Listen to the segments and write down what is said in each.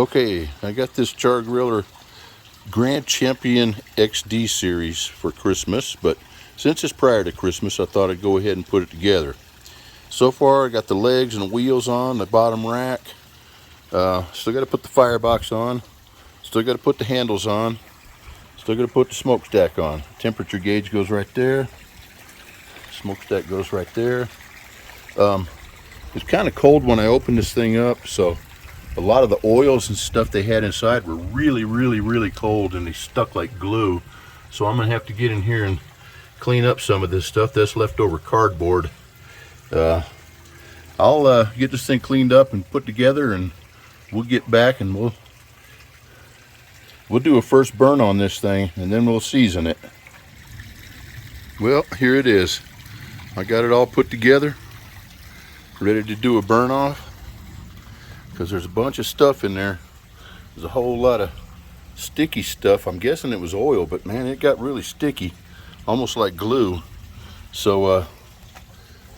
Okay, I got this Char-Griller Grand Champion XD series for Christmas, but since it's prior to Christmas, I thought I'd go ahead and put it together. So far, I got the legs and the wheels on, the bottom rack. Still got to put the firebox on. Still got to put the handles on. Still got to put the smokestack on. Temperature gauge goes right there. Smokestack goes right there. It's kind of cold when I opened this thing up, so a lot of the oils and stuff they had inside were really cold, and they stuck like glue. So I'm gonna have to get in here and clean up some of this stuff. That's leftover cardboard. I'll get this thing cleaned up and put together, and we'll get back and we'll do a first burn on this thing, and then we'll season it. Well, here it is. I got it all put together, ready to do a burn off, because there's a bunch of stuff in there. There's a whole lot of sticky stuff. I'm guessing it was oil, but man, it got really sticky, almost like glue. So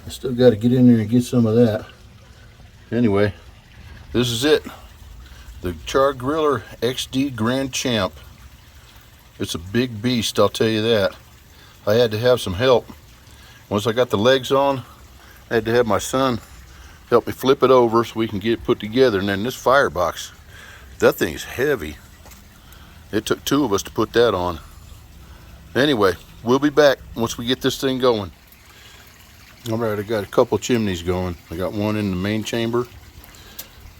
I still got to get in there and get some of that. Anyway, this is it, the Char-Griller XD Grand Champ. It's a big beast, I'll tell you that. I had to have some help. Once I got the legs on, I had to have my son help me flip it over so we can get it put together. And then this firebox, that thing's heavy. It took two of us to put that on. Anyway, we'll be back once we get this thing going. All right, I got a couple chimneys going. I got one in the main chamber.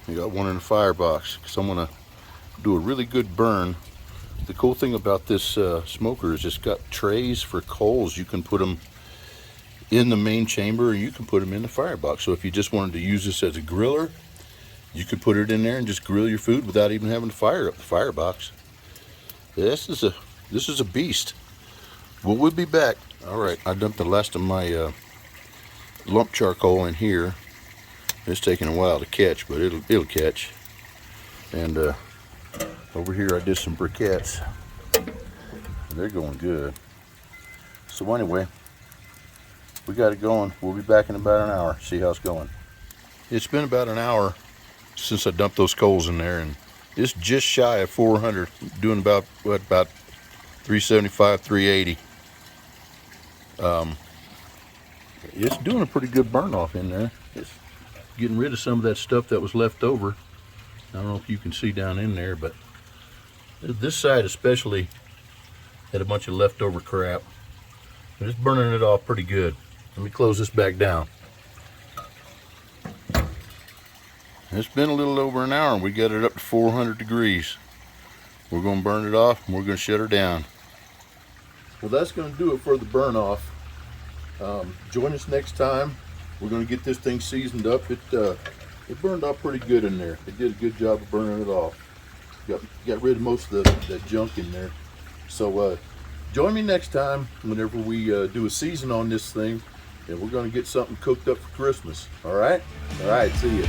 I got one in the firebox, because I'm gonna do a really good burn. The cool thing about this smoker is it's got trays for coals. You can put them in the main chamber, or you can put them in the firebox. So if you just wanted to use this as a griller, you could put it in there and just grill your food without even having to fire up the firebox. This is a beast. Well, we'll be back. All right, I dumped the last of my lump charcoal in here. It's taking a while to catch, but it'll catch. And over here I did some briquettes. They're going good. So anyway, we got it going. We'll be back in about an hour, see how it's going. It's been about an hour since I dumped those coals in there, and it's just shy of 400, doing about 375, 380. It's doing a pretty good burn off in there. It's getting rid of some of that stuff that was left over. I don't know if you can see down in there, but this side especially had a bunch of leftover crap. But it's burning it off pretty good. Let me close this back down. It's been a little over an hour and we got it up to 400 degrees. We're going to burn it off and we're going to shut her down. Well, that's going to do it for the burn off. Join us next time. We're going to get this thing seasoned up. It burned off pretty good in there. It did a good job of burning it off. Got rid of most of that junk in there. So join me next time whenever we do a season on this thing, and we're going to get something cooked up for Christmas. All right? All right, see you.